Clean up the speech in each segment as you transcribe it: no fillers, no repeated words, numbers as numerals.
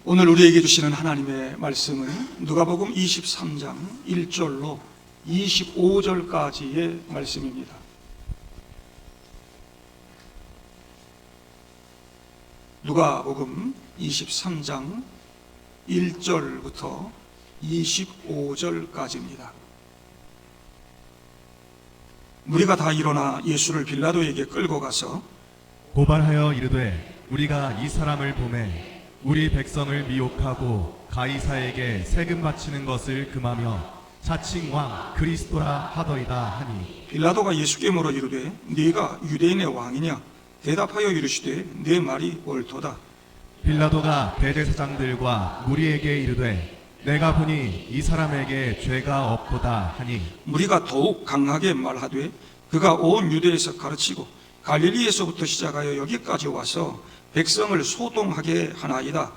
오늘 우리에게 주시는 하나님의 말씀은 누가복음 23장 1절로 25절까지의 말씀입니다. 누가복음 23장 1절부터 25절까지입니다. 무리가 다 일어나 예수를 빌라도에게 끌고 가서 고발하여 이르되 우리가 이 사람을 보매 우리 백성을 미혹하고 가이사에게 세금 바치는 것을 금하며 자칭 왕 그리스도라 하더이다 하니, 빌라도가 예수께 물어 이르되 네가 유대인의 왕이냐? 대답하여 이르시되 내 말이 옳도다. 빌라도가 대제사장들과 무리에게 이르되 내가 보니 이 사람에게 죄가 없도다 하니, 무리가 더욱 강하게 말하되 그가 온 유대에서 가르치고 갈릴리에서부터 시작하여 여기까지 와서 백성을 소동하게 하나이다.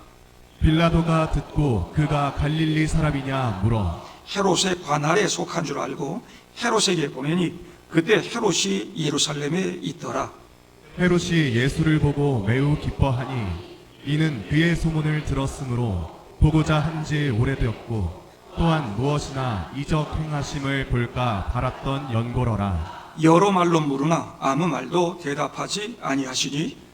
빌라도가 듣고 그가 갈릴리 사람이냐 물어 헤롯의 관할에 속한 줄 알고 헤롯에게 보내니 그때 헤롯이 예루살렘에 있더라. 헤롯이 예수를 보고 매우 기뻐하니 이는 그의 소문을 들었으므로 보고자 한지 오래되었고 또한 무엇이나 이적 행하심을 볼까 바랐던 연고로라. 여러 말로 물으나 아무 말도 대답하지 아니하시니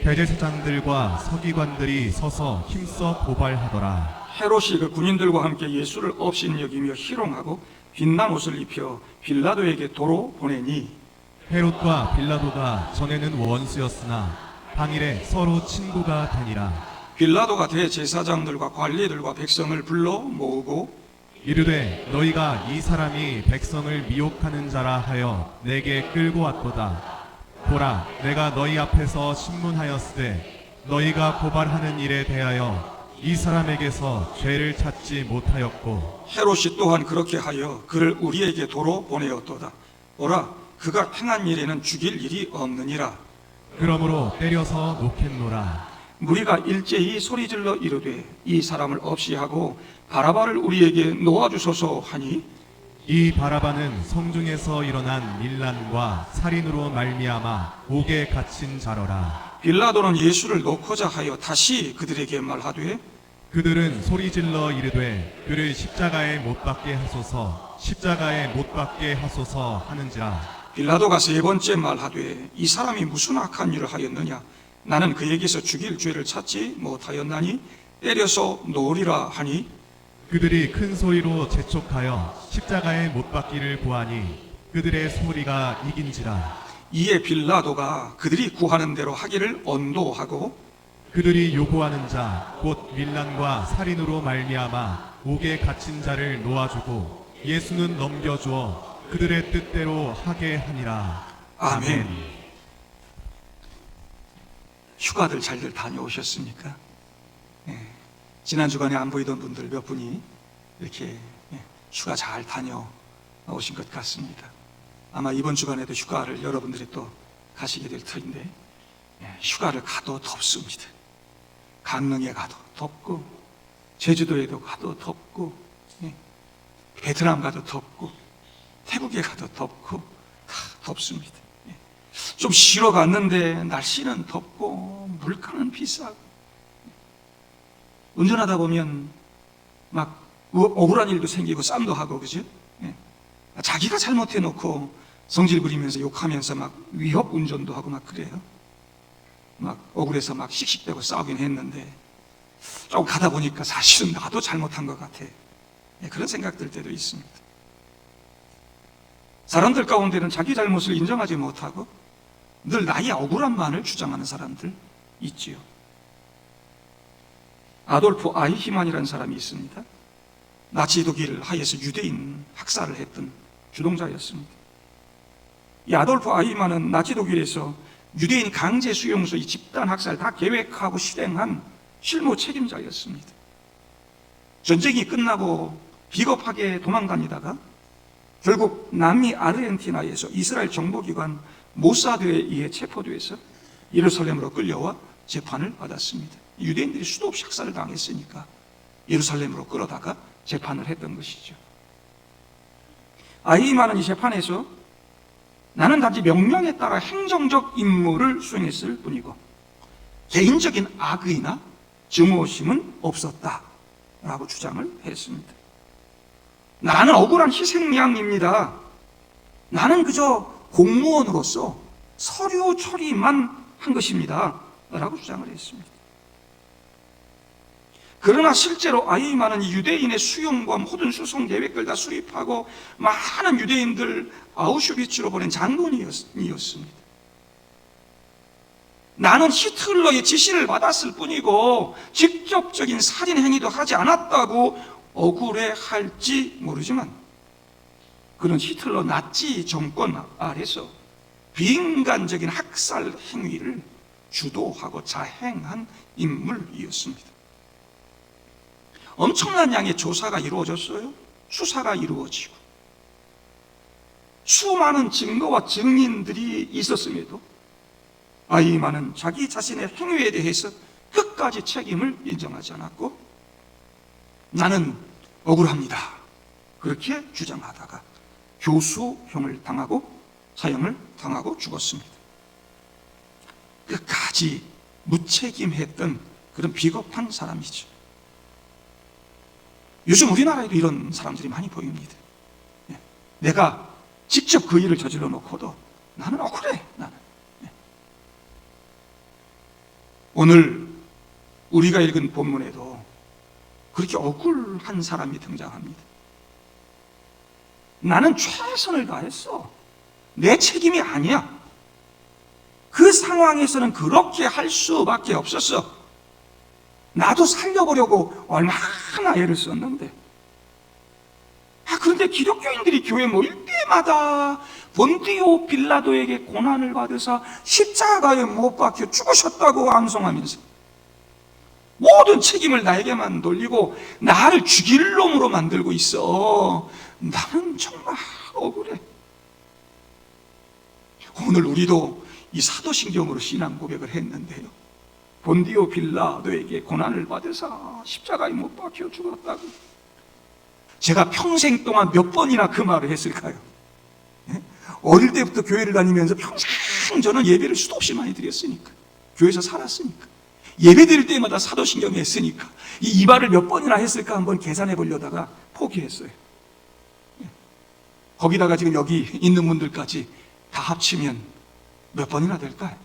대제사장들과 서기관들이 서서 힘써 고발하더라. 헤롯이 그 군인들과 함께 예수를 업신여기며 희롱하고 빛난 옷을 입혀 빌라도에게 도로 보내니, 헤롯과 빌라도가 전에는 원수였으나 당일에 서로 친구가 되니라. 빌라도가 대제사장들과 관리들과 백성을 불러 모으고 이르되 너희가 이 사람이 백성을 미혹하는 자라 하여 내게 끌고 왔도다. 보라, 내가 너희 앞에서 신문하였으되 너희가 고발하는 일에 대하여 이 사람에게서 죄를 찾지 못하였고 헤롯이 또한 그렇게 하여 그를 우리에게 도로 보내었도다. 보라, 그가 행한 일에는 죽일 일이 없느니라. 그러므로 때려서 놓겠노라. 무리가 일제히 소리질러 이르되 이 사람을 없이 하고 바라바를 우리에게 놓아주소서 하니, 이 바라바는 성중에서 일어난 밀란과 살인으로 말미암아 옥에 갇힌 자러라. 빌라도는 예수를 놓고자 하여 다시 그들에게 말하되 그들은 소리질러 이르되 그를 십자가에 못 박게 하소서, 십자가에 못 박게 하소서 하는지라. 빌라도가 세 번째 말하되 이 사람이 무슨 악한 일을 하였느냐? 나는 그에게서 죽일 죄를 찾지 못하였나니 때려서 놓으리라 하니, 그들이 큰 소리로 재촉하여 십자가에 못 박기를 구하니 그들의 소리가 이긴지라. 이에 빌라도가 그들이 구하는 대로 하기를 언도하고 그들이 요구하는 자 곧 밀란과 살인으로 말미암아 옥에 갇힌 자를 놓아주고 예수는 넘겨주어 그들의 뜻대로 하게 하니라. 아멘. 휴가들 잘들 다녀오셨습니까? 지난 주간에 안 보이던 분들 몇 분이 이렇게 휴가 잘 다녀오신 것 같습니다. 아마 이번 주간에도 휴가를 여러분들이 또 가시게 될 터인데, 휴가를 가도 덥습니다. 강릉에 가도 덥고, 제주도에도 가도 덥고, 베트남 가도 덥고, 태국에 가도 덥고, 다 덥습니다. 좀 쉬러 갔는데 날씨는 덥고 물가는 비싸고, 운전하다 보면 막 억울한 일도 생기고 쌈도 하고, 그죠? 자기가 잘못해놓고 성질 부리면서 욕하면서 막 위협 운전도 하고 막 그래요. 막 억울해서 막 씩씩대고 싸우긴 했는데 조금 가다 보니까 사실은 나도 잘못한 것 같아. 그런 생각 들 때도 있습니다. 사람들 가운데는 자기 잘못을 인정하지 못하고 늘 나의 억울함만을 주장하는 사람들 있지요. 아돌프 아이히만이라는 사람이 있습니다. 나치 독일 하에서 유대인 학살을 했던 주동자였습니다. 이 아돌프 아이히만은 나치 독일에서 유대인 강제 수용소 이 집단 학살 다 계획하고 실행한 실무 책임자였습니다. 전쟁이 끝나고 비겁하게 도망다니다가 결국 남미 아르헨티나에서 이스라엘 정보기관 모사드에 의해 체포돼서 예루살렘으로 끌려와 재판을 받았습니다. 유대인들이 수도 없이 학살을 당했으니까 예루살렘으로 끌어다가 재판을 했던 것이죠. 아이히만은 이 재판에서 나는 단지 명령에 따라 행정적 임무를 수행했을 뿐이고 개인적인 악의나 증오심은 없었다라고 주장을 했습니다. 나는 억울한 희생양입니다. 나는 그저 공무원으로서 서류 처리만 한 것입니다 라고 주장을 했습니다. 그러나 실제로 아이만은 유대인의 수용과 모든 수송 계획을 다 수립하고 많은 유대인들 아우슈비츠로 보낸 장본인이었습니다. 나는 히틀러의 지시를 받았을 뿐이고 직접적인 살인 행위도 하지 않았다고 억울해할지 모르지만, 그는 히틀러 나치 정권 아래서 비인간적인 학살 행위를 주도하고 자행한 인물이었습니다. 엄청난 양의 조사가 이루어졌어요. 수사가 이루어지고 수많은 증거와 증인들이 있었음에도 아이만은 자기 자신의 행위에 대해서 끝까지 책임을 인정하지 않았고, 나는 억울합니다 그렇게 주장하다가 교수형을 당하고 사형을 당하고 죽었습니다. 끝까지 무책임했던 그런 비겁한 사람이죠. 요즘 우리나라에도 이런 사람들이 많이 보입니다. 내가 직접 그 일을 저질러 놓고도 나는 억울해. 나는. 오늘 우리가 읽은 본문에도 그렇게 억울한 사람이 등장합니다. 나는 최선을 다했어. 내 책임이 아니야. 그 상황에서는 그렇게 할 수밖에 없었어. 나도 살려보려고 얼마나 애를 썼는데. 그런데 기독교인들이 교회 모일 때마다 본디오 빌라도에게 고난을 받으사 십자가에 못 박혀 죽으셨다고 암송하면서 모든 책임을 나에게만 돌리고 나를 죽일 놈으로 만들고 있어. 나는 정말 억울해. 오늘 우리도 이 사도신경으로 신앙 고백을 했는데요, 본디오 빌라도에게 고난을 받으사 십자가에 못 박혀 죽었다고. 제가 평생 동안 몇 번이나 그 말을 했을까요? 어릴 때부터 교회를 다니면서 평생 저는 예배를 수도 없이 많이 드렸으니까, 교회에서 살았으니까, 예배 드릴 때마다 사도신경 했으니까 이 말을 몇 번이나 했을까 한번 계산해 보려다가 포기했어요. 거기다가 지금 여기 있는 분들까지 다 합치면 몇 번이나 될까요?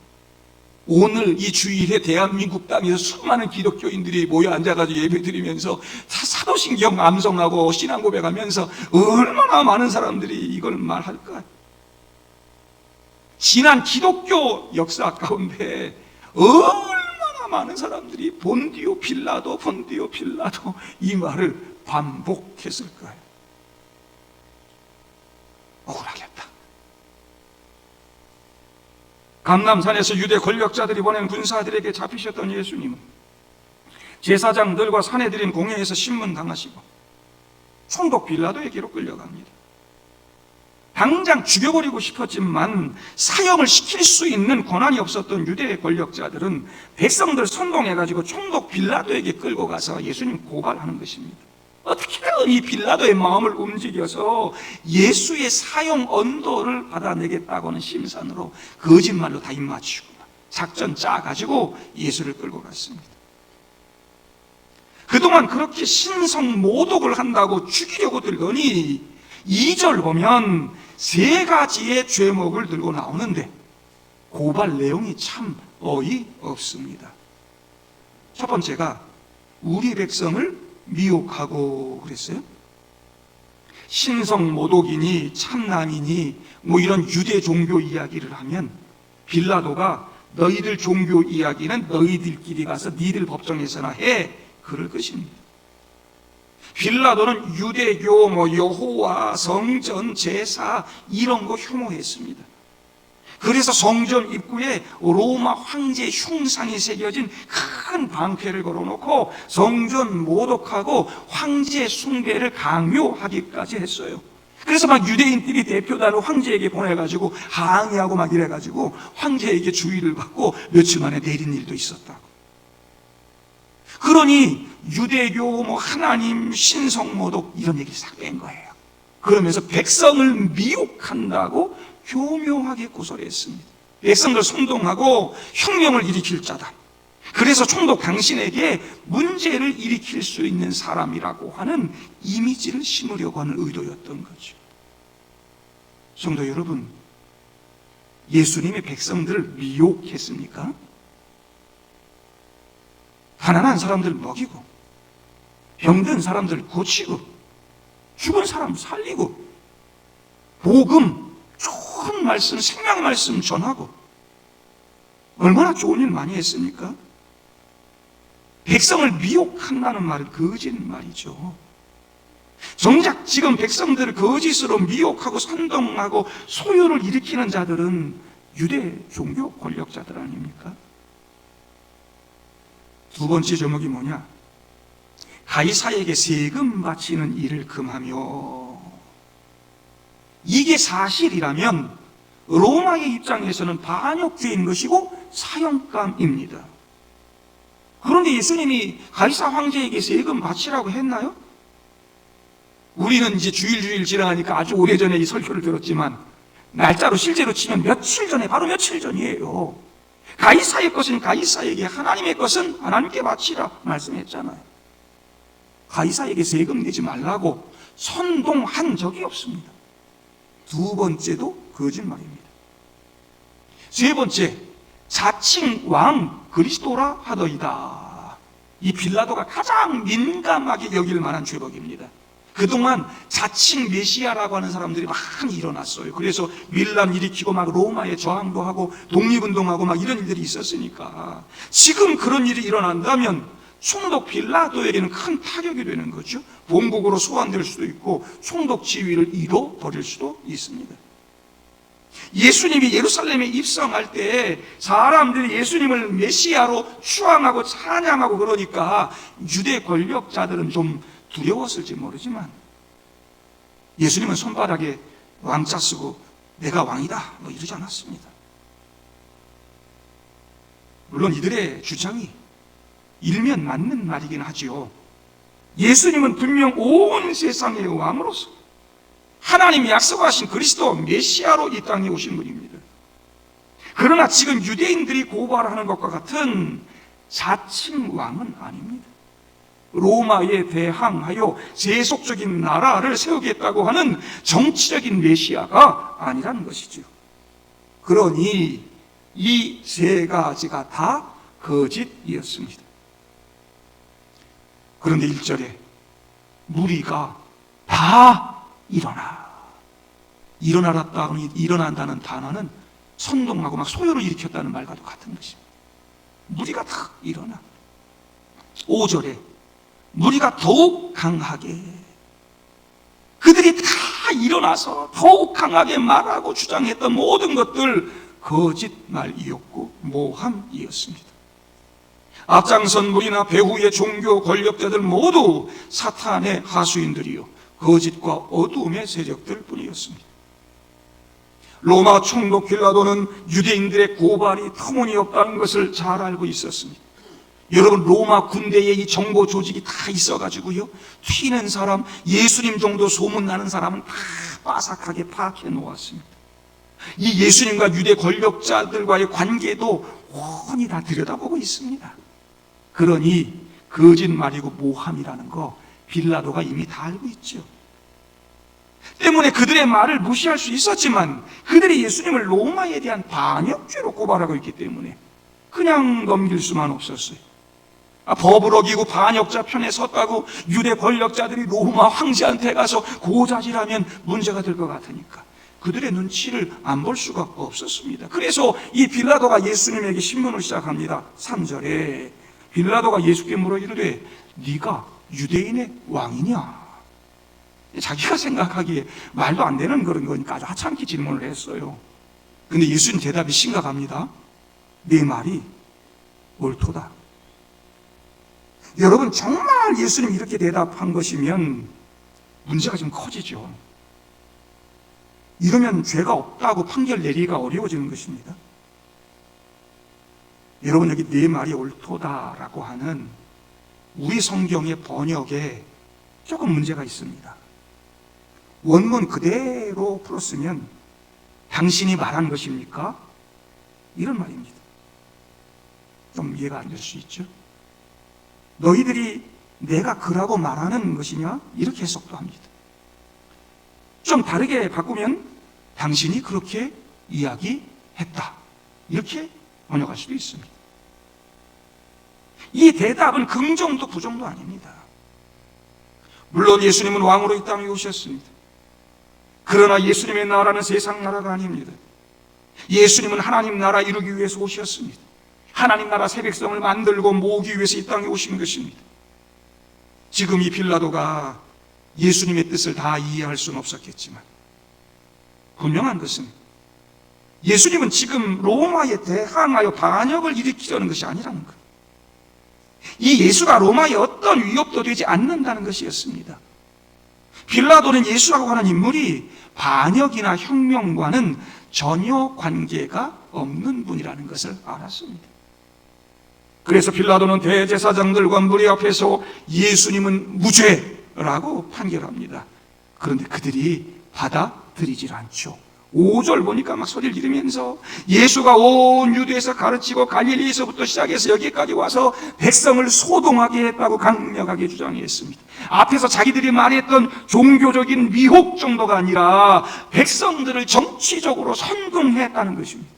오늘 이 주일에 대한민국 땅에서 수많은 기독교인들이 모여 앉아가지고 예배 드리면서 사도신경 암송하고 신앙 고백하면서 얼마나 많은 사람들이 이걸 말할까요? 지난 기독교 역사 가운데 얼마나 많은 사람들이 본디오 빌라도 이 말을 반복했을까요? 억울하겠다. 감람산에서 유대 권력자들이 보낸 군사들에게 잡히셨던 예수님은 제사장들과 사내들인 공회에서 신문당하시고 총독 빌라도에게로 끌려갑니다. 당장 죽여버리고 싶었지만 사형을 시킬 수 있는 권한이 없었던 유대 권력자들은 백성들 선동해가지고 총독 빌라도에게 끌고 가서 예수님 고발하는 것입니다. 어떻게든 이 빌라도의 마음을 움직여서 예수의 사형 언도를 받아내겠다고는 심산으로 거짓말로 다 입맞추고 작전 짜가지고 예수를 끌고 갔습니다. 그동안 그렇게 신성모독을 한다고 죽이려고 들더니 2절 보면 3가지의 죄목을 들고 나오는데 고발 내용이 참 어이없습니다. 첫 번째가 우리 백성을 미혹하고 그랬어요. 신성모독이니 참남이니 뭐 이런 유대 종교 이야기를 하면 빌라도가 너희들 종교 이야기는 너희들끼리 가서 니들 법정에서나 해, 그럴 것입니다. 빌라도는 유대교, 여호와, 성전, 제사 이런 거 혐오했습니다. 그래서 성전 입구에 로마 황제 흉상이 새겨진 큰 방패를 걸어놓고 성전 모독하고 황제 숭배를 강요하기까지 했어요. 그래서 막 유대인들이 대표단을 황제에게 보내가지고 항의하고 막 이래가지고 황제에게 주의를 받고 며칠 만에 내린 일도 있었다고. 그러니 유대교, 하나님, 신성모독 이런 얘기를 싹 뺀 거예요. 그러면서 백성을 미혹한다고 교묘하게 고소했습니다. 백성들 선동하고 혁명을 일으킬 자다, 그래서 총독 당신에게 문제를 일으킬 수 있는 사람이라고 하는 이미지를 심으려고 하는 의도였던 거죠. 성도 여러분, 예수님의 백성들을 미혹했습니까? 가난한 사람들 먹이고, 병든 사람들 고치고, 죽은 사람 살리고, 복음, 좋은 말씀, 생명의 말씀 전하고, 얼마나 좋은 일 많이 했습니까? 백성을 미혹한다는 말은 거짓말이죠. 정작 지금 백성들을 거짓으로 미혹하고 선동하고 소요를 일으키는 자들은 유대 종교 권력자들 아닙니까? 두 번째 제목이 뭐냐? 가이사에게 세금 바치는 일을 금하며. 이게 사실이라면 로마의 입장에서는 반역죄인 것이고 사형감입니다. 그런데 예수님이 가이사 황제에게 세금 바치라고 했나요? 우리는 이제 주일 지나가니까 아주 오래전에 이 설교를 들었지만 날짜로 실제로 치면 며칠 전에, 바로 며칠 전이에요. 가이사의 것은 가이사에게, 하나님의 것은 하나님께 바치라 말씀했잖아요. 가이사에게 세금 내지 말라고 선동한 적이 없습니다. 두 번째도 거짓말입니다. 세 번째, 자칭 왕 그리스도라 하더이다. 이 빌라도가 가장 민감하게 여길 만한 죄법입니다. 그동안 자칭 메시아라고 하는 사람들이 많이 일어났어요. 그래서 밀란 일으키고 막 로마에 저항도 하고 독립운동하고 막 이런 일들이 있었으니까 지금 그런 일이 일어난다면 총독 빌라도에게는 큰 타격이 되는 거죠. 본국으로 소환될 수도 있고 총독 지위를 잃어버릴 수도 있습니다. 예수님이 예루살렘에 입성할 때 사람들이 예수님을 메시아로 추앙하고 찬양하고 그러니까 유대 권력자들은 좀 두려웠을지 모르지만 예수님은 손바닥에 왕자 쓰고 내가 왕이다 뭐 이러지 않았습니다. 물론 이들의 주장이 일면 맞는 말이긴 하지요. 예수님은 분명 온 세상의 왕으로서 하나님이 약속하신 그리스도 메시아로 이 땅에 오신 분입니다. 그러나 지금 유대인들이 고발하는 것과 같은 자칭 왕은 아닙니다. 로마에 대항하여 세속적인 나라를 세우겠다고 하는 정치적인 메시아가 아니라는 것이죠. 그러니 이 세 가지가 다 거짓이었습니다. 그런데 1절에 무리가 다 일어난다는 단어는 선동하고 막 소요를 일으켰다는 말과도 같은 것입니다. 무리가 다 일어나. 5절에 무리가 더욱 강하게, 그들이 다 일어나서 더욱 강하게 말하고 주장했던 모든 것들 거짓말이었고 모함이었습니다. 앞장선 무리나 배후의 종교 권력자들 모두 사탄의 하수인들이요 거짓과 어두움의 세력들 뿐이었습니다. 로마 총독 빌라도는 유대인들의 고발이 터무니없다는 것을 잘 알고 있었습니다. 여러분, 로마 군대에 이 정보 조직이 다 있어가지고요, 튀는 사람, 예수님 정도 소문나는 사람은 다 빠삭하게 파악해 놓았습니다. 이 예수님과 유대 권력자들과의 관계도 훤히 다 들여다보고 있습니다. 그러니 거짓말이고 모함이라는 거 빌라도가 이미 다 알고 있죠. 때문에 그들의 말을 무시할 수 있었지만 그들이 예수님을 로마에 대한 반역죄로 고발하고 있기 때문에 그냥 넘길 수만 없었어요. 법을 어기고 반역자 편에 섰다고 유대 권력자들이 로마 황제한테 가서 고자질하면 문제가 될 것 같으니까 그들의 눈치를 안 볼 수가 없었습니다. 그래서 이 빌라도가 예수님에게 신문을 시작합니다. 3절에 빌라도가 예수께 물어 이르되 네가 유대인의 왕이냐? 자기가 생각하기에 말도 안 되는 그런 거니까 아주 하찮게 질문을 했어요. 근데 예수님 대답이 심각합니다. 네 말이 옳도다. 여러분, 정말 예수님이 이렇게 대답한 것이면 문제가 좀 커지죠. 이러면 죄가 없다고 판결 내리기가 어려워지는 것입니다. 여러분, 여기 네 말이 옳도다라고 하는 우리 성경의 번역에 조금 문제가 있습니다. 원문 그대로 풀었으면 당신이 말한 것입니까? 이런 말입니다. 좀 이해가 안 될 수 있죠. 너희들이 내가 그라고 말하는 것이냐? 이렇게 해석도 합니다. 좀 다르게 바꾸면 당신이 그렇게 이야기했다, 이렇게 번역할 수도 있습니다. 이 대답은 긍정도 부정도 아닙니다. 물론 예수님은 왕으로 이 땅에 오셨습니다. 그러나 예수님의 나라는 세상 나라가 아닙니다. 예수님은 하나님 나라 이루기 위해서 오셨습니다. 하나님 나라 새 백성을 만들고 모으기 위해서 이 땅에 오신 것입니다. 지금 이 빌라도가 예수님의 뜻을 다 이해할 수는 없었겠지만 분명한 것은 예수님은 지금 로마에 대항하여 반역을 일으키려는 것이 아니라는 것, 이 예수가 로마에 어떤 위협도 되지 않는다는 것이었습니다. 빌라도는 예수라고 하는 인물이 반역이나 혁명과는 전혀 관계가 없는 분이라는 것을 알았습니다. 그래서 빌라도는 대제사장들과 무리 앞에서 예수님은 무죄라고 판결합니다. 그런데 그들이 받아들이질 않죠. 5절 보니까 막 소리를 지르면서 예수가 온 유대에서 가르치고 갈릴리에서부터 시작해서 여기까지 와서 백성을 소동하게 했다고 강력하게 주장했습니다. 앞에서 자기들이 말했던 종교적인 미혹 정도가 아니라 백성들을 정치적으로 선동했다는 것입니다.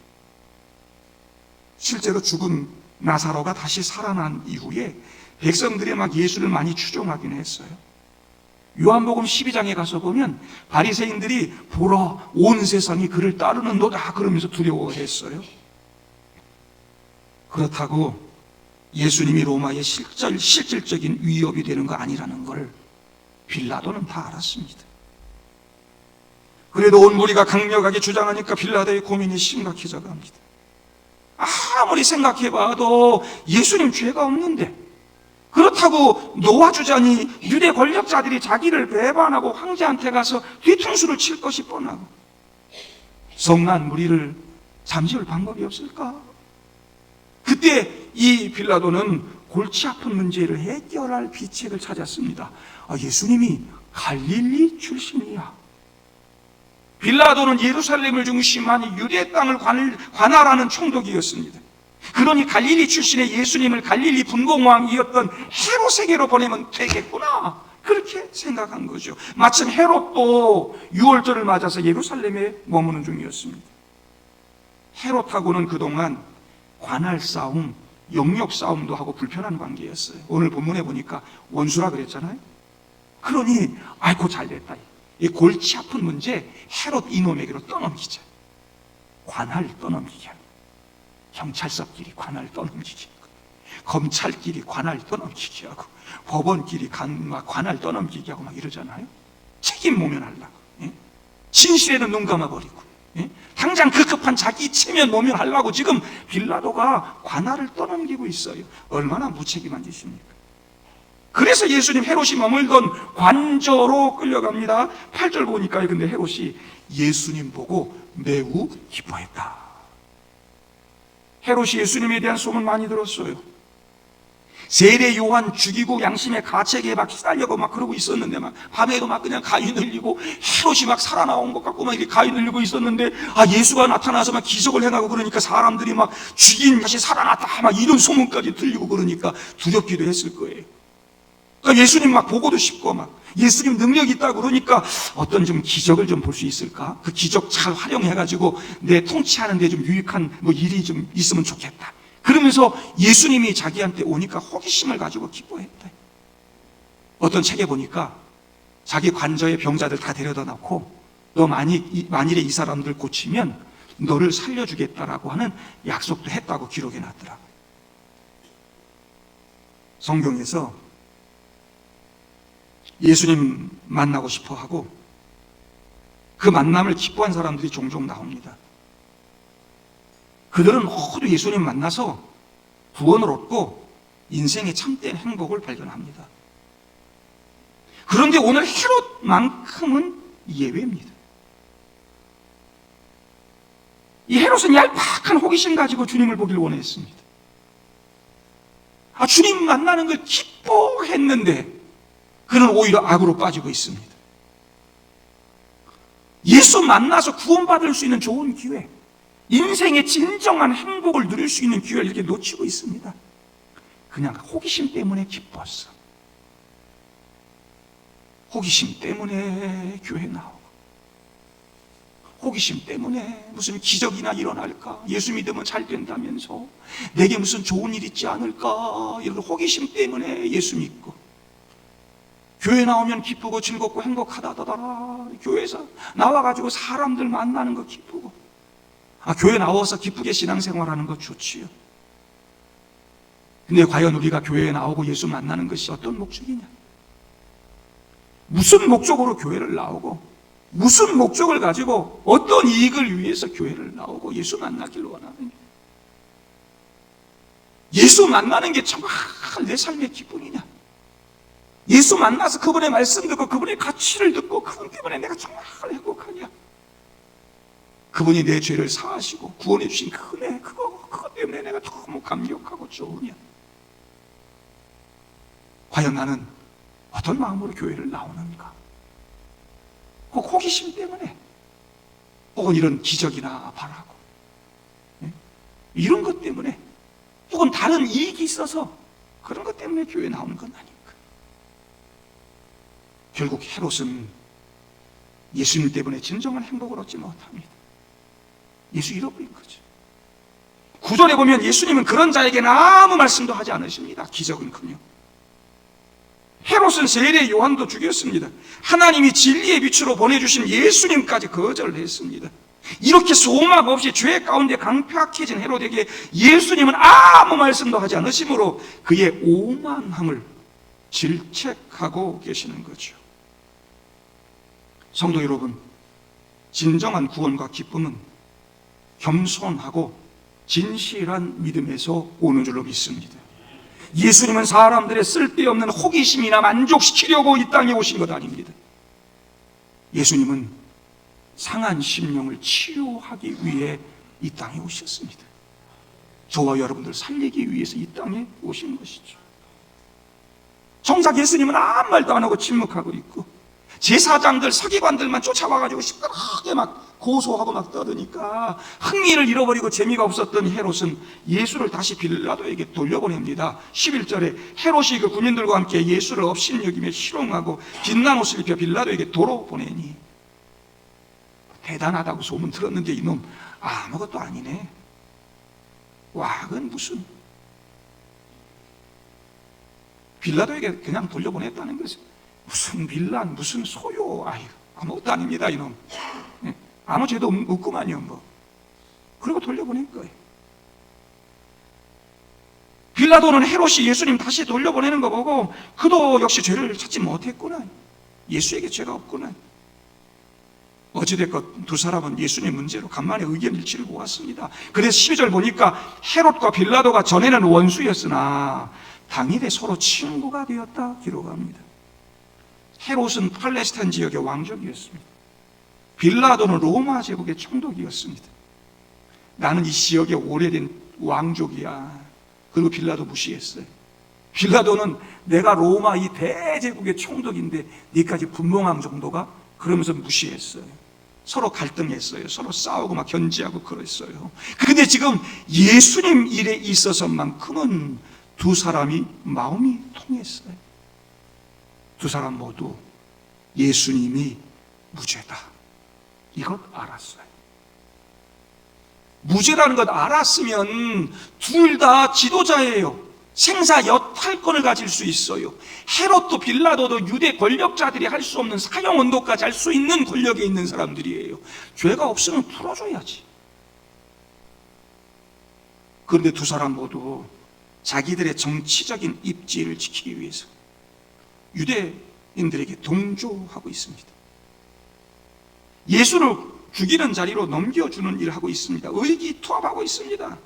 실제로 죽은 나사로가 다시 살아난 이후에 백성들이 막 예수를 많이 추종하긴 했어요. 요한복음 12장에 가서 보면 바리새인들이 보라 온 세상이 그를 따르는도다 그러면서 두려워했어요. 그렇다고 예수님이 로마의 실질적인 위협이 되는 거 아니라는 걸 빌라도는 다 알았습니다. 그래도 온 무리가 강력하게 주장하니까 빌라도의 고민이 심각해져 갑니다. 아무리 생각해봐도 예수님 죄가 없는데 그렇다고 놓아주자니 유대 권력자들이 자기를 배반하고 황제한테 가서 뒤통수를 칠 것이 뻔하고 성난 무리를 잠재울 방법이 없을까? 그때 이 빌라도는 골치 아픈 문제를 해결할 비책을 찾았습니다. 예수님이 갈릴리 출신이야. 빌라도는 예루살렘을 중심한 유대 땅을 관할하는 총독이었습니다. 그러니 갈릴리 출신의 예수님을 갈릴리 분봉왕이었던 헤롯에게로 보내면 되겠구나, 그렇게 생각한 거죠. 마침 헤롯도 유월절을 맞아서 예루살렘에 머무는 중이었습니다. 헤롯하고는 그동안 관할 싸움, 영역 싸움도 하고 불편한 관계였어요. 오늘 본문에 보니까 원수라 그랬잖아요. 그러니 아이고 잘됐다, 이 골치 아픈 문제 헤롯 이놈에게로 떠넘기자. 관할 떠넘기게 합니다. 경찰서끼리 관할 떠넘기게 하고, 검찰끼리 관할 떠넘기게 하고, 법원끼리 관할 떠넘기게 하고 막 이러잖아요. 책임 모면하려고, 진실에는 눈 감아버리고, 당장 그 급한 자기 체면 모면하려고 지금 빌라도가 관할을 떠넘기고 있어요. 얼마나 무책임한 짓입니까? 그래서 예수님 헤롯이 머물던 관저로 끌려갑니다. 8절 보니까 근데 헤롯이 예수님 보고 매우 기뻐했다. 헤롯이 예수님에 대한 소문 많이 들었어요. 세례 요한 죽이고 양심의 가책에 막 시달려고 막 그러고 있었는데, 막 밤에도 막 그냥 가위 늘리고 헤롯이 막 살아나온 것 같고 막 이렇게 가위 늘리고 있었는데, 예수가 나타나서 막 기적을 행하고 그러니까 사람들이 막 죽인 다시 살아났다 막 이런 소문까지 들리고 그러니까 두렵기도 했을 거예요. 그러니까 예수님 막 보고도 싶고 막 예수님 능력이 있다고 그러니까 어떤 좀 기적을 좀 볼 수 있을까? 그 기적 잘 활용해가지고 내 통치하는 데 좀 유익한 일이 좀 있으면 좋겠다. 그러면서 예수님이 자기한테 오니까 호기심을 가지고 기뻐했다. 어떤 책에 보니까 자기 관저에 병자들 다 데려다 놓고 너 만일에 이 사람들 고치면 너를 살려주겠다라고 하는 약속도 했다고 기록해 놨더라. 성경에서 예수님 만나고 싶어 하고 그 만남을 기뻐한 사람들이 종종 나옵니다. 그들은 모두 예수님 만나서 구원을 얻고 인생의 참된 행복을 발견합니다. 그런데 오늘 헤롯만큼은 예외입니다. 이 헤롯은 얄팍한 호기심 가지고 주님을 보길 원했습니다. 주님 만나는 걸 기뻐했는데 그는 오히려 악으로 빠지고 있습니다. 예수 만나서 구원받을 수 있는 좋은 기회, 인생의 진정한 행복을 누릴 수 있는 기회를 이렇게 놓치고 있습니다. 그냥 호기심 때문에 기뻤어. 호기심 때문에 교회 나오고, 호기심 때문에 무슨 기적이나 일어날까, 예수 믿으면 잘 된다면서 내게 무슨 좋은 일 있지 않을까, 이런 호기심 때문에 예수 믿고, 교회 나오면 기쁘고 즐겁고 행복하다더라. 교회에서 나와가지고 사람들 만나는 거 기쁘고, 교회 나와서 기쁘게 신앙생활하는 거 좋지요. 근데 과연 우리가 교회에 나오고 예수 만나는 것이 어떤 목적이냐? 무슨 목적으로 교회를 나오고, 무슨 목적을 가지고 어떤 이익을 위해서 교회를 나오고 예수 만나기를 원하느냐? 예수 만나는 게 정말 내 삶의 기쁨이냐? 예수 만나서 그분의 말씀 듣고 그분의 가치를 듣고 그분 때문에 내가 정말 행복하냐? 그분이 내 죄를 사하시고 구원해 주신 그 은혜, 그거 때문에 내가 너무 감격하고 좋으냐? 과연 나는 어떤 마음으로 교회를 나오는가? 그 호기심 때문에, 혹은 이런 기적이나 바라고, 이런 것 때문에, 혹은 다른 이익이 있어서 그런 것 때문에 교회에 나오는 건 아닌가? 결국 헤롯은 예수님 때문에 진정한 행복을 얻지 못합니다. 예수 잃어버린 거죠. 9절에 보면 예수님은 그런 자에게는 아무 말씀도 하지 않으십니다. 기적은커녕. 헤롯은 세례 요한도 죽였습니다. 하나님이 진리의 빛으로 보내주신 예수님까지 거절을 했습니다. 이렇게 소망 없이 죄 가운데 강팍해진 헤롯에게 예수님은 아무 말씀도 하지 않으심으로 그의 오만함을 질책하고 계시는 거죠. 성도 여러분, 진정한 구원과 기쁨은 겸손하고 진실한 믿음에서 오는 줄로 믿습니다. 예수님은 사람들의 쓸데없는 호기심이나 만족시키려고 이 땅에 오신 것 아닙니다. 예수님은 상한 심령을 치유하기 위해 이 땅에 오셨습니다. 저와 여러분들 살리기 위해서 이 땅에 오신 것이죠. 정작 예수님은 아무 말도 안 하고 침묵하고 있고, 제사장들, 서기관들만 쫓아와가지고 시끄럽게 막 고소하고 막 떠드니까 흥미를 잃어버리고 재미가 없었던 헤롯은 예수를 다시 빌라도에게 돌려보냅니다. 11절에 헤롯이 그 군인들과 함께 예수를 업신여기며 희롱하고 빛난 옷을 입혀 빌라도에게 도로 보내니, 대단하다고 소문 들었는데 이놈 아무것도 아니네. 와, 그건 무슨, 빌라도에게 그냥 돌려보냈다는 것은 무슨 빌란, 무슨 소요, 아무것도 아닙니다 이놈. 아무 죄도 없구만요 뭐. 그리고 돌려보낸 거예요. 빌라도는 헤롯이 예수님 다시 돌려보내는 거 보고 그도 역시 죄를 찾지 못했구나, 예수에게 죄가 없구나. 어찌됐건 두 사람은 예수님 문제로 간만에 의견 일치를 보았습니다. 그래서 12절 보니까 헤롯과 빌라도가 전에는 원수였으나 당일에 서로 친구가 되었다 기록합니다. 헤롯은 팔레스타인 지역의 왕족이었습니다. 빌라도는 로마 제국의 총독이었습니다. 나는 이 지역의 오래된 왕족이야. 그리고 빌라도 무시했어요. 빌라도는 내가 로마 이 대제국의 총독인데 니까지 분봉왕 정도가? 그러면서 무시했어요. 서로 갈등했어요. 서로 싸우고 막 견제하고 그랬어요. 그런데 지금 예수님 일에 있어서만큼은 두 사람이 마음이 통했어요. 두 사람 모두 예수님이 무죄다, 이것 알았어요. 무죄라는 것 알았으면 둘 다 지도자예요. 생사 여탈권을 가질 수 있어요. 헤롯도 빌라도도 유대 권력자들이 할 수 없는 사형 언도까지 할 수 있는 권력에 있는 사람들이에요. 죄가 없으면 풀어줘야지. 그런데 두 사람 모두 자기들의 정치적인 입지를 지키기 위해서 유대인들에게 동조하고 있습니다. 예수를 죽이는 자리로 넘겨주는 일을 하고 있습니다. 의기투합하고 있습니다.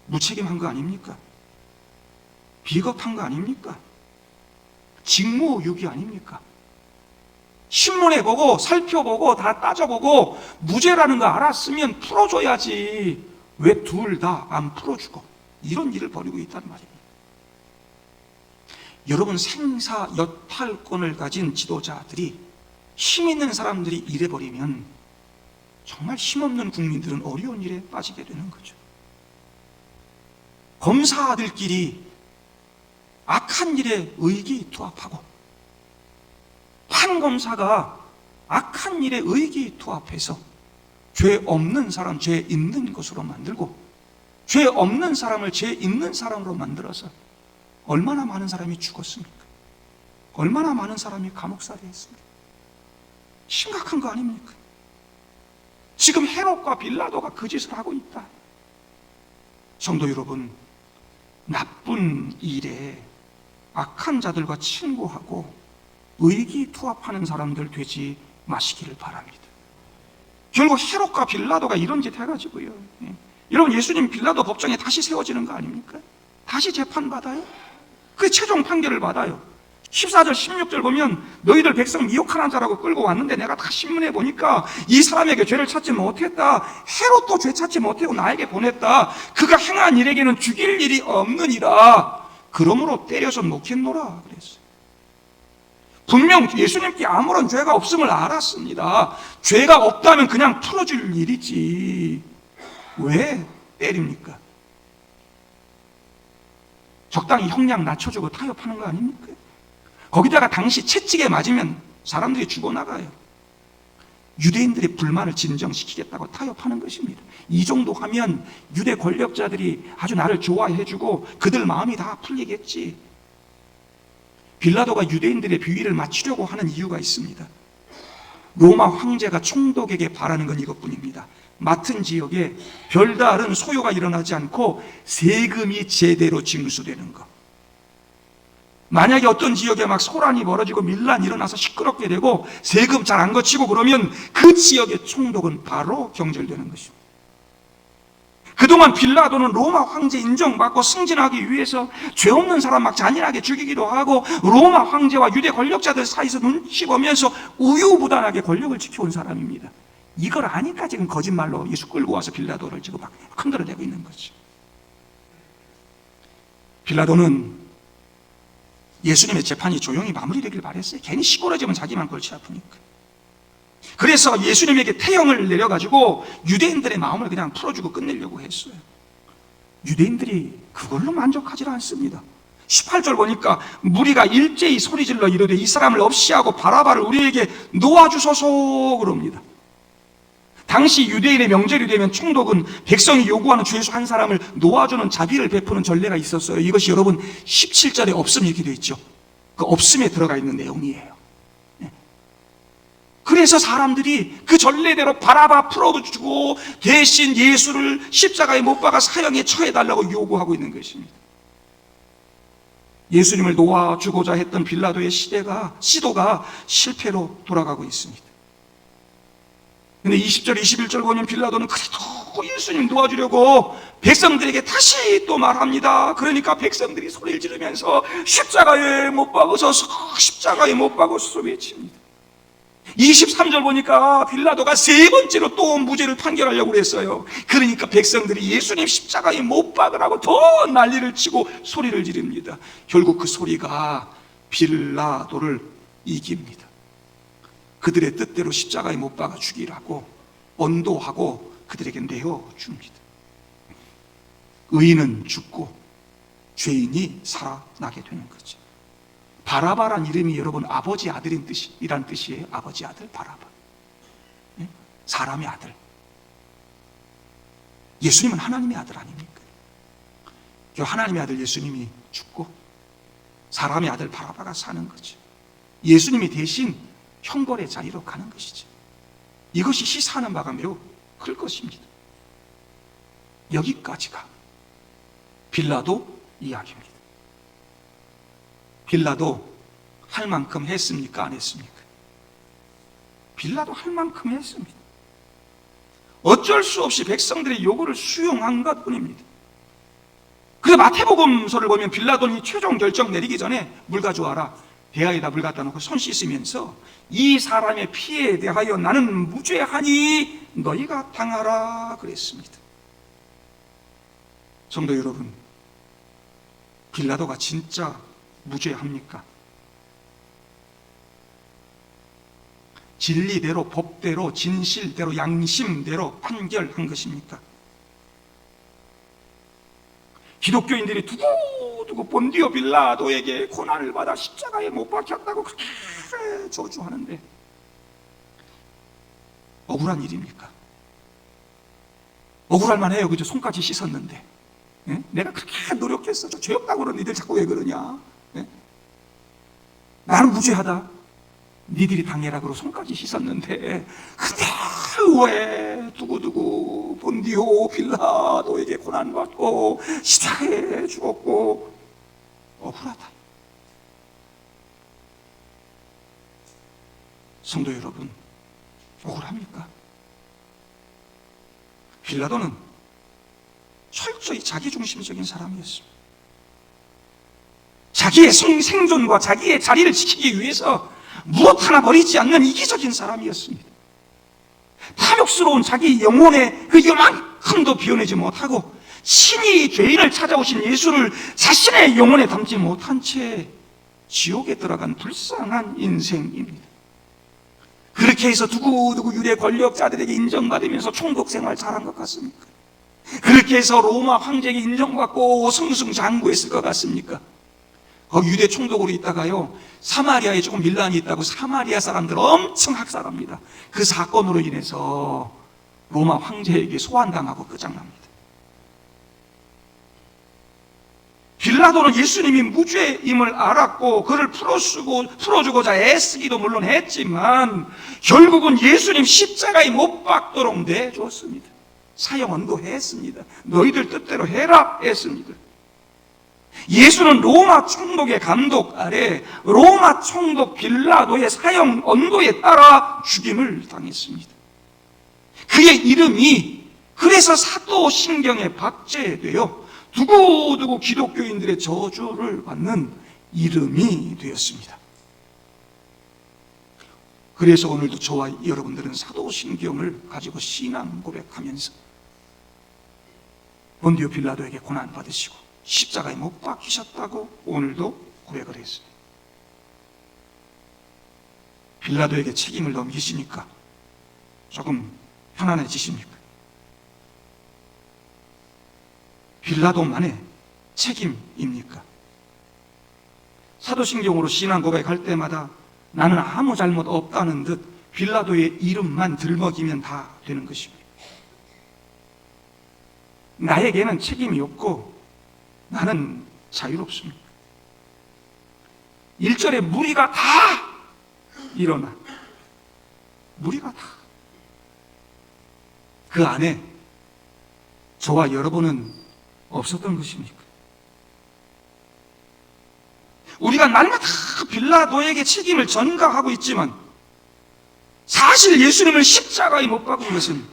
무책임한 거 아닙니까? 비겁한 거 아닙니까? 직무유기 아닙니까? 신문에 보고 살펴보고 다 따져보고 무죄라는 거 알았으면 풀어줘야지. 왜 둘 다 안 풀어주고 이런 일을 벌이고 있다는 말입니다. 여러분, 생사 여탈권을 가진 지도자들이, 힘 있는 사람들이 이래버리면 정말 힘없는 국민들은 어려운 일에 빠지게 되는 거죠. 검사들끼리 악한 일에 의기투합하고, 판검사가 악한 일에 의기투합해서 죄 없는 사람 죄 있는 것으로 만들고, 죄 없는 사람을 죄 있는 사람으로 만들어서 얼마나 많은 사람이 죽었습니까? 얼마나 많은 사람이 감옥살이 했습니까? 심각한 거 아닙니까? 지금 헤롯과 빌라도가 그 짓을 하고 있다. 성도 여러분, 나쁜 일에 악한 자들과 친구하고 의기투합하는 사람들 되지 마시기를 바랍니다. 결국 헤롯과 빌라도가 이런 짓 해가지고요, 여러분, 예수님 빌라도 법정에 다시 세워지는 거 아닙니까? 다시 재판받아요. 그 최종 판결을 받아요. 14절 16절 보면 너희들 백성 미혹하는 자라고 끌고 왔는데 내가 다 신문해 보니까 이 사람에게 죄를 찾지 못했다. 헤롯도 죄 찾지 못하고 나에게 보냈다. 그가 행한 일에게는 죽일 일이 없느니라. 그러므로 때려서 놓겠노라 그랬어요. 분명 예수님께 아무런 죄가 없음을 알았습니다. 죄가 없다면 그냥 풀어줄 일이지 왜 때립니까? 적당히 형량 낮춰주고 타협하는 거 아닙니까? 거기다가 당시 채찍에 맞으면 사람들이 죽어나가요. 유대인들의 불만을 진정시키겠다고 타협하는 것입니다. 이 정도 하면 유대 권력자들이 아주 나를 좋아해주고 그들 마음이 다 풀리겠지. 빌라도가 유대인들의 비위를 맞추려고 하는 이유가 있습니다. 로마 황제가 총독에게 바라는 건 이것뿐입니다. 맡은 지역에 별다른 소요가 일어나지 않고 세금이 제대로 징수되는 것. 만약에 어떤 지역에 막 소란이 벌어지고 밀란이 일어나서 시끄럽게 되고 세금 잘 안 거치고 그러면 그 지역의 총독은 바로 경절되는 것입니다. 그동안 빌라도는 로마 황제 인정받고 승진하기 위해서 죄 없는 사람 막 잔인하게 죽이기도 하고 로마 황제와 유대 권력자들 사이에서 눈치 보면서 우유부단하게 권력을 지켜온 사람입니다. 이걸 아니까 지금 거짓말로 예수 끌고 와서 빌라도를 지금 막 흔들어대고 있는 거죠. 빌라도는 예수님의 재판이 조용히 마무리되길 바랬어요. 괜히 시끄러지면 자기만 골치 아프니까. 그래서 예수님에게 태형을 내려가지고 유대인들의 마음을 그냥 풀어주고 끝내려고 했어요. 유대인들이 그걸로 만족하지 않습니다. 18절 보니까 무리가 일제히 소리질러 이르되 이 사람을 없이 하고 바라바를 우리에게 놓아주소서 그럽니다. 당시 유대인의 명절이 되면 총독은 백성이 요구하는 죄수 한 사람을 놓아주는 자비를 베푸는 전례가 있었어요. 이것이 여러분 17절에 없음 이렇게 되어 있죠. 그 없음에 들어가 있는 내용이에요. 그래서 사람들이 그 전례대로 바라바 풀어주고 대신 예수를 십자가에 못 박아 사형에 처해달라고 요구하고 있는 것입니다. 예수님을 놓아주고자 했던 빌라도의 시도가 실패로 돌아가고 있습니다. 근데 20절, 21절 보면 빌라도는 그래도 예수님 도와주려고 백성들에게 다시 또 말합니다. 그러니까 백성들이 소리를 지르면서 십자가에 못 박으소서, 십자가에 못 박으소서 외칩니다. 23절 보니까 빌라도가 세 번째로 또 무죄를 판결하려고 그랬어요. 그러니까 백성들이 예수님 십자가에 못 박으라고 더 난리를 치고 소리를 지릅니다. 결국 그 소리가 빌라도를 이깁니다. 그들의 뜻대로 십자가에 못 박아 죽이라고 언도하고 그들에게 내어줍니다. 의인은 죽고 죄인이 살아나게 되는 거죠. 바라바란 이름이 여러분 아버지 아들이란 뜻이에요. 아버지 아들 바라바. 사람의 아들. 예수님은 하나님의 아들 아닙니까? 하나님의 아들 예수님이 죽고 사람의 아들 바라바가 사는 거죠. 예수님이 대신 형벌의 자리로 가는 것이죠. 이것이 시사하는 바가 매우 클 것입니다. 여기까지가 빌라도 이야기입니다. 빌라도 할 만큼 했습니까? 안 했습니까? 빌라도 할 만큼 했습니다. 어쩔 수 없이 백성들의 요구를 수용한 것 뿐입니다. 그래서 마태복음서를 보면 빌라도는 최종 결정 내리기 전에 물 가져와라. 대야에다 물 갖다 놓고 손 씻으면서 이 사람의 피해에 대하여 나는 무죄하니 너희가 당하라 그랬습니다. 성도 여러분, 빌라도가 진짜 무죄합니까? 진리대로, 법대로, 진실대로, 양심대로 판결한 것입니까? 기독교인들이 두고두고 본디오 빌라도에게 고난을 받아 십자가에 못 박혔다고 그렇게 저주하는데 억울한 일입니까? 억울할 만해요. 그죠? 손까지 씻었는데. 예? 내가 그렇게 노력했어. 저 죄 없다고 그러는 니들 자꾸 왜 그러냐? 예? 나는 무죄하다. 니들이 당해라. 그러고 손까지 씻었는데 근데 왜 두고두고 본디오 빌라도에게 고난받고 십자가에 죽었고 억울하다. 성도 여러분, 억울합니까? 빌라도는 철저히 자기중심적인 사람이었습니다. 자기의 생존과 자기의 자리를 지키기 위해서 무엇 하나 버리지 않는 이기적인 사람이었습니다. 탐욕스러운 자기 영혼의 그 요만큼도 비워내지 못하고 신이 죄인을 찾아오신 예수를 자신의 영혼에 담지 못한 채 지옥에 들어간 불쌍한 인생입니다. 그렇게 해서 두고두고 유대 권력자들에게 인정받으면서 총독 생활 잘한 것 같습니까? 그렇게 해서 로마 황제에게 인정받고 승승장구했을 것 같습니까? 거기 유대 총독으로 있다가요, 사마리아에 조금 밀란이 있다고 사마리아 사람들 엄청 학살합니다. 그 사건으로 인해서 로마 황제에게 소환당하고 끝장납니다. 빌라도는 예수님이 무죄임을 알았고 그를 풀어주고자 애쓰기도 물론 했지만 결국은 예수님 십자가에 못 박도록 내줬습니다. 사형언도 했습니다. 너희들 뜻대로 해라 했습니다. 예수는 로마 총독의 감독 아래 로마 총독 빌라도의 사형 언도에 따라 죽임을 당했습니다. 그의 이름이 그래서 사도신경에 박제되어 두고두고 기독교인들의 저주를 받는 이름이 되었습니다. 그래서 오늘도 저와 여러분들은 사도신경을 가지고 신앙 고백하면서 본디오 빌라도에게 고난 받으시고 십자가에 못 박히셨다고 오늘도 고백을 했습니다. 빌라도에게 책임을 넘기시니까 조금 편안해지십니까? 빌라도만의 책임입니까? 사도신경으로 신앙 고백할 때마다 나는 아무 잘못 없다는 듯 빌라도의 이름만 들먹이면 다 되는 것입니다. 나에게는 책임이 없고 나는 자유롭습니다. 1절에 무리가 다 일어나. 무리가 다. 그 안에 저와 여러분은 없었던 것입니까? 우리가 날마다 빌라도에게 책임을 전가하고 있지만 사실 예수님을 십자가에 못 박은 것은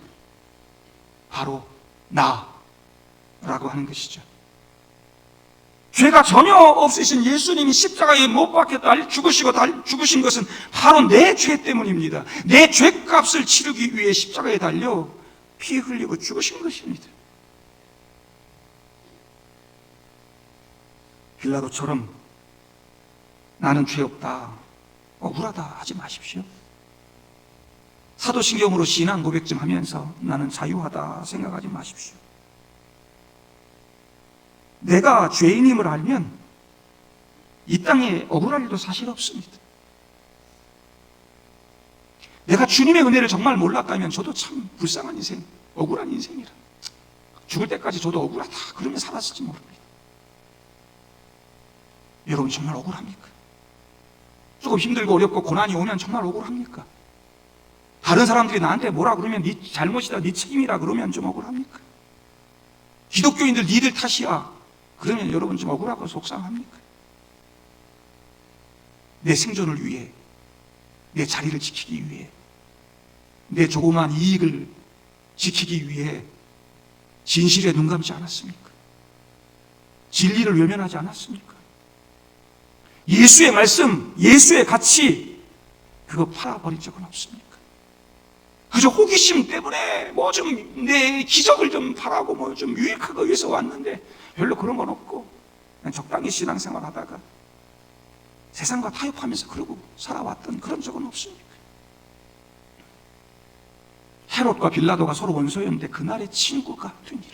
바로 나라고 하는 것이죠. 죄가 전혀 없으신 예수님이 십자가에 못 박혔다 죽으신 것은 바로 내 죄 때문입니다. 내 죄값을 치르기 위해 십자가에 달려 피 흘리고 죽으신 것입니다. 빌라도처럼 나는 죄 없다, 억울하다 하지 마십시오. 사도신경으로 신앙 고백 좀 하면서 나는 자유하다 생각하지 마십시오. 내가 죄인임을 알면 이 땅에 억울할 일도 사실 없습니다. 내가 주님의 은혜를 정말 몰랐다면 저도 참 불쌍한 인생, 억울한 인생이라 죽을 때까지 저도 억울하다 그러면 살았을지 모릅니다. 여러분 정말 억울합니까? 조금 힘들고 어렵고 고난이 오면 정말 억울합니까? 다른 사람들이 나한테 뭐라 그러면 네 잘못이다, 네 책임이라 그러면 좀 억울합니까? 기독교인들 니들 탓이야 그러면 여러분 좀 억울하고 속상합니까? 내 생존을 위해, 내 자리를 지키기 위해, 내 조그마한 이익을 지키기 위해 진실에 눈 감지 않았습니까? 진리를 외면하지 않았습니까? 예수의 말씀, 예수의 가치, 그거 팔아버린 적은 없습니까? 그저 호기심 때문에 뭐 좀 내 기적을 좀 바라고 뭐 좀 유익하기 위해서 왔는데 별로 그런 건 없고 그냥 적당히 신앙생활 하다가 세상과 타협하면서 그러고 살아왔던 그런 적은 없습니까? 헤롯과 빌라도가 서로 원수였는데 그날의 친구가 된 일.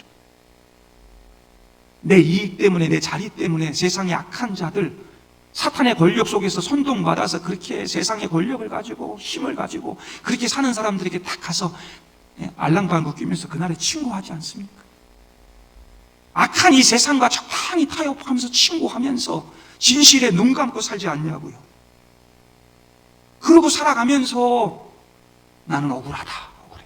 내 이익 때문에, 내 자리 때문에 세상의 악한 자들, 사탄의 권력 속에서 선동받아서 그렇게 세상의 권력을 가지고 힘을 가지고 그렇게 사는 사람들에게 딱 가서 알랑방구 끼면서 그날의 친구하지 않습니까? 악한 이 세상과 적당히 타협하면서 친구하면서 진실에 눈 감고 살지 않냐고요. 그러고 살아가면서 나는 억울하다, 억울해.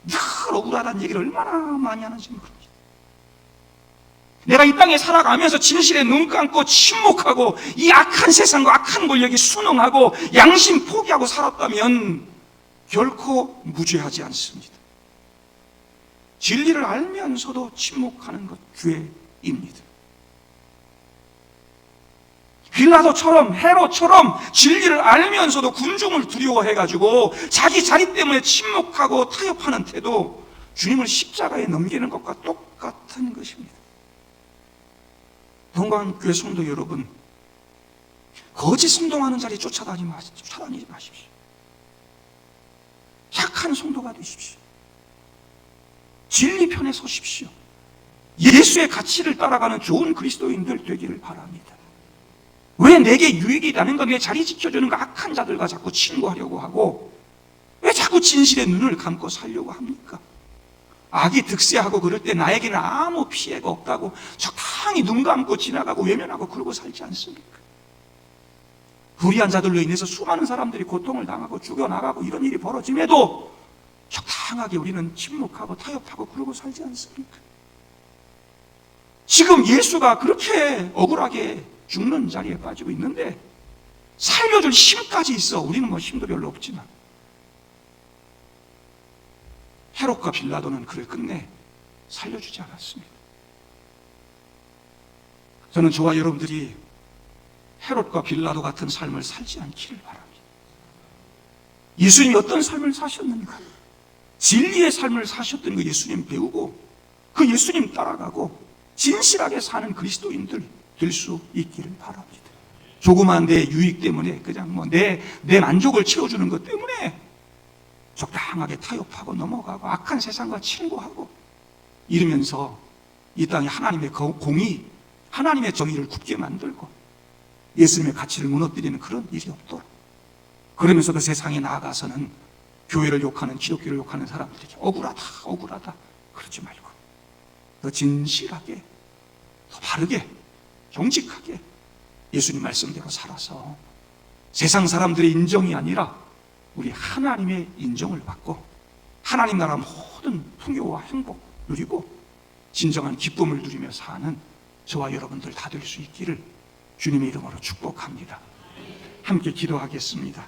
늘 억울하다는 얘기를 얼마나 많이 하는지 모릅니다. 내가 이 땅에 살아가면서 진실에 눈 감고 침묵하고 이 악한 세상과 악한 권력에 순응하고 양심 포기하고 살았다면 결코 무죄하지 않습니다. 진리를 알면서도 침묵하는 것 죄입니다. 빌라도처럼 헤롯처럼 진리를 알면서도 군중을 두려워해가지고 자기 자리 때문에 침묵하고 타협하는 태도, 주님을 십자가에 넘기는 것과 똑같은 것입니다. 동광교회 성도 여러분, 거짓 선동하는 자리 쫓아다니지 마십시오. 착한 성도가 되십시오. 진리 편에 서십시오. 예수의 가치를 따라가는 좋은 그리스도인들 되기를 바랍니다. 왜 내게 유익이 나는 것, 내 자리 지켜주는 거 악한 자들과 자꾸 친구하려고 하고 왜 자꾸 진실의 눈을 감고 살려고 합니까? 악이 득세하고 그럴 때 나에게는 아무 피해가 없다고 적당히 눈 감고 지나가고 외면하고 그러고 살지 않습니까? 불의한 자들로 인해서 수많은 사람들이 고통을 당하고 죽여나가고 이런 일이 벌어짐에도 적당하게 우리는 침묵하고 타협하고 그러고 살지 않습니까? 지금 예수가 그렇게 억울하게 죽는 자리에 빠지고 있는데 살려줄 힘까지 있어. 우리는 뭐 힘도 별로 없지만 헤롯과 빌라도는 그를 끝내 살려주지 않았습니다. 저는 저와 여러분들이 헤롯과 빌라도 같은 삶을 살지 않기를 바랍니다. 예수님이 어떤 삶을 사셨는가, 진리의 삶을 사셨던 그 예수님 배우고 그 예수님 따라가고 진실하게 사는 그리스도인들 될 수 있기를 바랍니다. 조그마한 내 유익 때문에 그냥 뭐 내 만족을 채워주는 것 때문에 적당하게 타협하고 넘어가고 악한 세상과 친구하고 이러면서 이 땅에 하나님의 공의, 하나님의 정의를 굽게 만들고 예수님의 가치를 무너뜨리는 그런 일이 없도록, 그러면서도 세상에 나아가서는 교회를 욕하는, 기독교를 욕하는 사람들에게 억울하다 그러지 말고 더 진실하게, 더 바르게, 정직하게 예수님 말씀대로 살아서 세상 사람들의 인정이 아니라 우리 하나님의 인정을 받고 하나님 나라 모든 풍요와 행복 누리고 진정한 기쁨을 누리며 사는 저와 여러분들 다 될 수 있기를 주님의 이름으로 축복합니다. 함께 기도하겠습니다.